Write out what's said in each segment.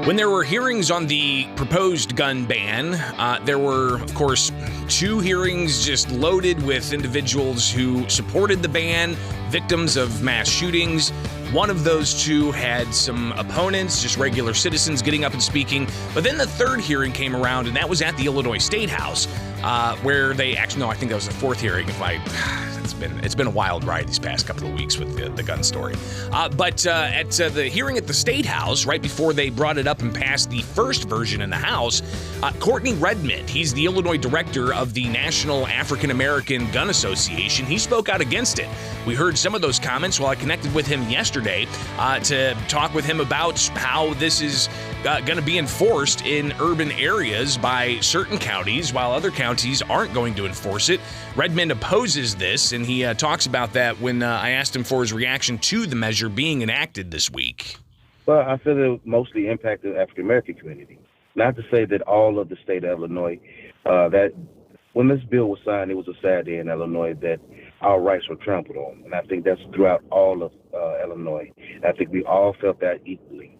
When there were hearings on the proposed gun ban, there were, of course, two hearings just loaded with individuals who supported the ban, victims of mass shootings. One of those two had some opponents, just regular citizens getting up and speaking. But then the third hearing came around, and that was at the Illinois State House, where they actually, no, I think that was the fourth hearing. It's been a wild ride these past couple of weeks with the gun story. But at the hearing at the State House, right before they brought it up and passed the first version in the House, Kourtney Redmond, he's the Illinois director of the National African American Gun Association, he spoke out against it. We heard some of those comments while I connected with him yesterday to talk with him about how this is going to be enforced in urban areas by certain counties, while other counties aren't going to enforce it. Redmond opposes this, and he talks about that when I asked him for his reaction to the measure being enacted this week. Well, I feel it mostly impacted the African-American community. Not to say that all of the state of Illinois, that when this bill was signed, it was a sad day in Illinois that our rights were trampled on. And I think that's throughout all of Illinois. And I think we all felt that equally.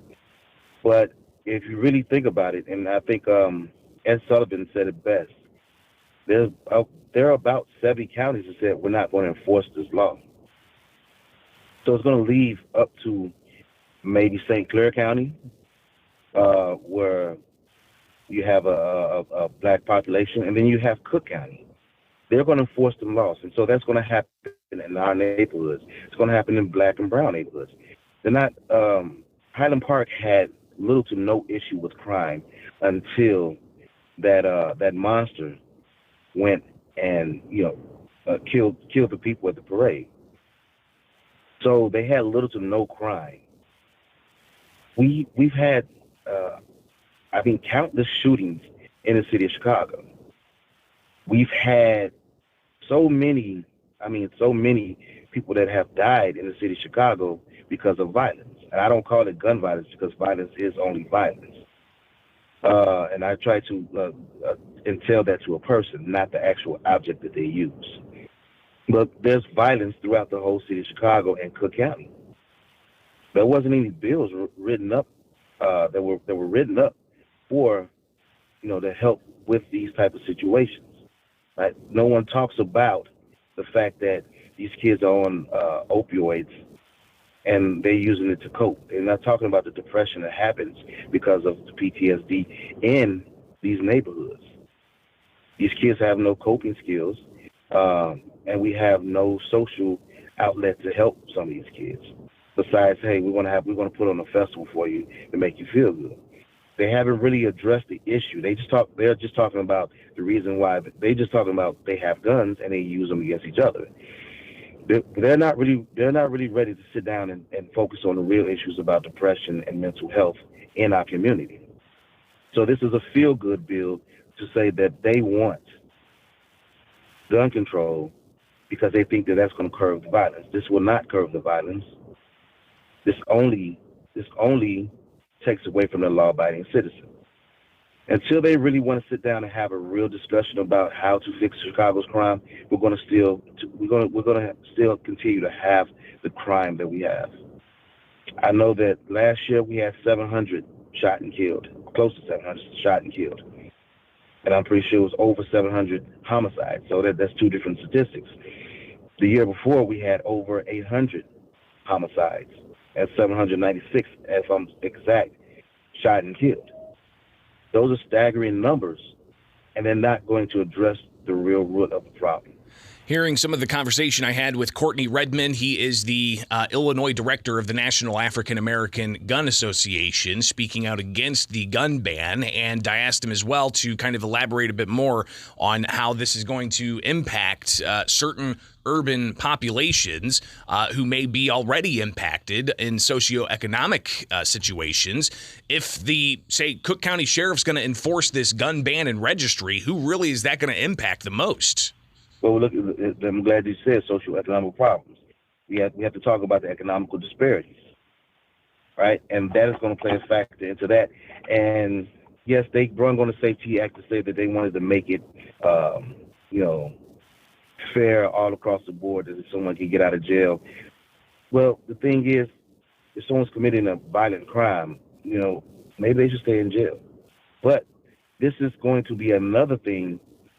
But if you really think about it, and I think Ed Sullivan said it best, there are about 70 counties that said we're not going to enforce this law. So it's going to leave up to maybe St. Clair County, where you have a black population, and then you have Cook County. They're going to enforce them laws, and so that's going to happen in our neighborhoods. It's going to happen in black and brown neighborhoods. They're not. Highland Park had little to no issue with crime until that monster went and killed the people at the parade. So they had little to no crime. We've had countless shootings in the city of Chicago. We've had so many people that have died in the city of Chicago because of violence. And I don't call it gun violence because violence is only violence. And I try to entail that to a person, not the actual object that they use. But there's violence throughout the whole city of Chicago and Cook County. There wasn't any bills written up that were written up for to help with these type of situations. Right? No one talks about the fact that these kids are on opioids and they're using it to cope. They're not talking about the depression that happens because of the PTSD in these neighborhoods. These kids have no coping skills, and we have no social outlet to help some of these kids. Besides, hey, we're gonna put on a festival for you to make you feel good. They haven't really addressed the issue. They're just talking about the reason why. They're just talking about they have guns and they use them against each other. They're not really ready to sit down and focus on the real issues about depression and mental health in our community. So this is a feel-good bill to say that they want gun control because they think that that's going to curb the violence. This will not curb the violence. This only takes away from the law-abiding citizen. Until they really want to sit down and have a real discussion about how to fix Chicago's crime, we're going to still continue to have the crime that we have. I know that last year we had 700 shot and killed, close to 700 shot and killed, and I'm pretty sure it was over 700 homicides. So that's two different statistics. The year before we had over 800 homicides and 796, if I'm exact, shot and killed. Those are staggering numbers, and they're not going to address the real root of the problem. Hearing some of the conversation I had with Kourtney Redmond, he is the Illinois director of the National African American Gun Association, speaking out against the gun ban. And I asked him as well to kind of elaborate a bit more on how this is going to impact certain urban populations who may be already impacted in socioeconomic situations. If the, say, Cook County Sheriff's going to enforce this gun ban and registry, who really is that going to impact the most? Well, look, I'm glad you said socioeconomic problems. We have to talk about the economical disparities, right? And that is going to play a factor into that. And yes, they brought on the Safety Act to say that they wanted to make it, fair all across the board, that someone can get out of jail. Well, the thing is, if someone's committing a violent crime, maybe they should stay in jail. But this is going to be another thing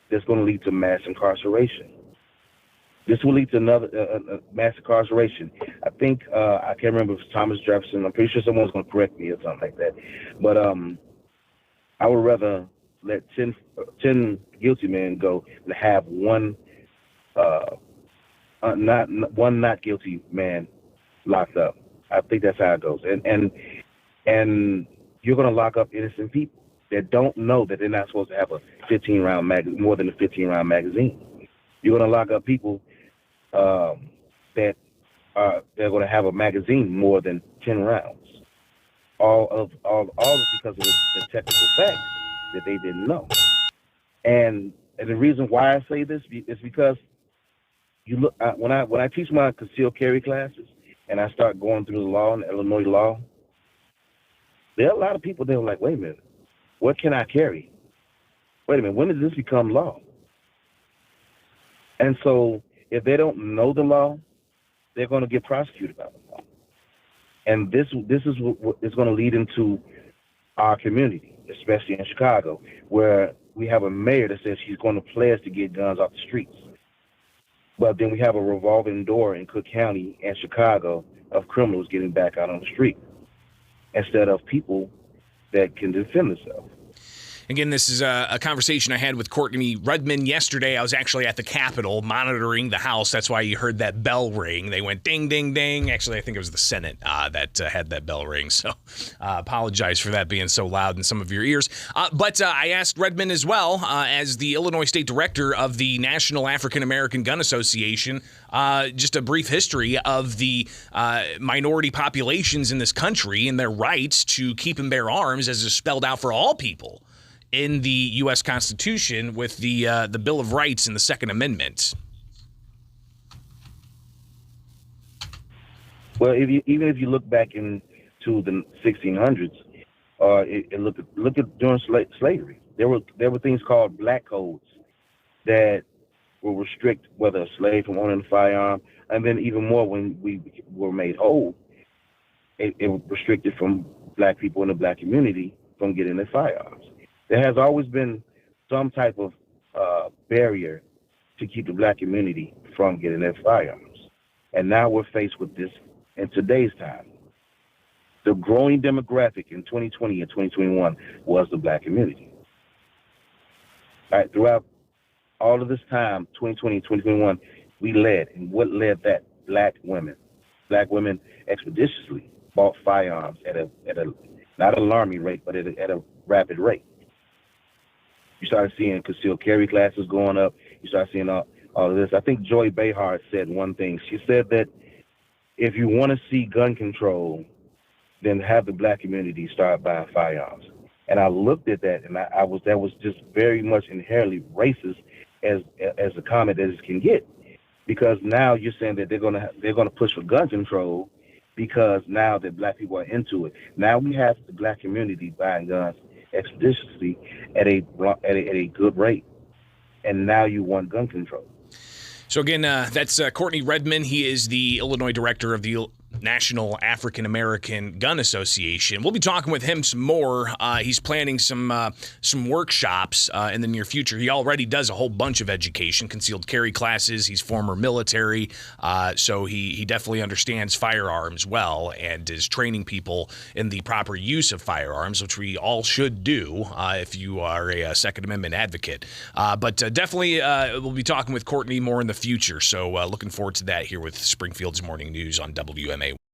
that's going to lead to mass incarceration. This will lead to another mass incarceration. I think I can't remember if it's Thomas Jefferson. I'm pretty sure someone's going to correct me or something like that. But I would rather let 10 guilty men go than have one not guilty man locked up. I think that's how it goes. And you're going to lock up innocent people that don't know that they're not supposed to have a 15-round more than a 15-round magazine. You're going to lock up people that they're going to have a magazine more than 10 rounds. All because of the technical fact that they didn't know. And the reason why I say this is because you look when I teach my concealed carry classes and I start going through the law and Illinois law, there are a lot of people that are like, wait a minute, what can I carry? Wait a minute, when did this become law? And so if they don't know the law, they're going to get prosecuted by the law. And this is what is going to lead into our community, especially in Chicago, where we have a mayor that says she's going to pledge to get guns off the streets. But then we have a revolving door in Cook County and Chicago of criminals getting back out on the street instead of people that can defend themselves. Again, this is a conversation I had with Kourtney Redmond yesterday. I was actually at the Capitol monitoring the House. That's why you heard that bell ring. They went ding, ding, ding. Actually, I think it was the Senate that had that bell ring. So apologize for that being so loud in some of your ears. But I asked Redmond as well, as the Illinois State Director of the National African American Gun Association, just a brief history of the minority populations in this country and their rights to keep and bear arms as is spelled out for all people in the U.S. Constitution with the Bill of Rights and the Second Amendment. Well, even if you look back into the 1600s, look at during slavery, there were things called black codes that will restrict whether a slave from owning a firearm, and then even more when we were made whole, it restricted from black people in the black community from getting their firearms. There has always been some type of barrier to keep the black community from getting their firearms. And now we're faced with this in today's time. The growing demographic in 2020 and 2021 was the black community. All right, throughout all of this time, 2020 and 2021, we led. And what led that? Black women. Black women expeditiously bought firearms at a not alarming rate, but at a rapid rate. You started seeing concealed carry classes going up. You start seeing all of this. I think Joy Behar said one thing. She said that if you want to see gun control, then have the black community start buying firearms. And I looked at that, and that was just very much inherently racist as a comment as it can get, because now you're saying that they're gonna push for gun control because now that black people are into it. Now we have the black community buying guns expeditiously at a good rate, and now you want gun control. So again, that's Kourtney Redmond. He is the Illinois director of the National African American Gun Association. We'll be talking with him some more. He's planning some workshops in the near future. He already does a whole bunch of education, concealed carry classes. He's former military, so he definitely understands firearms well and is training people in the proper use of firearms, which we all should do if you are a Second Amendment advocate. But definitely we'll be talking with Kourtney more in the future, so looking forward to that here with Springfield's Morning News on WMAR.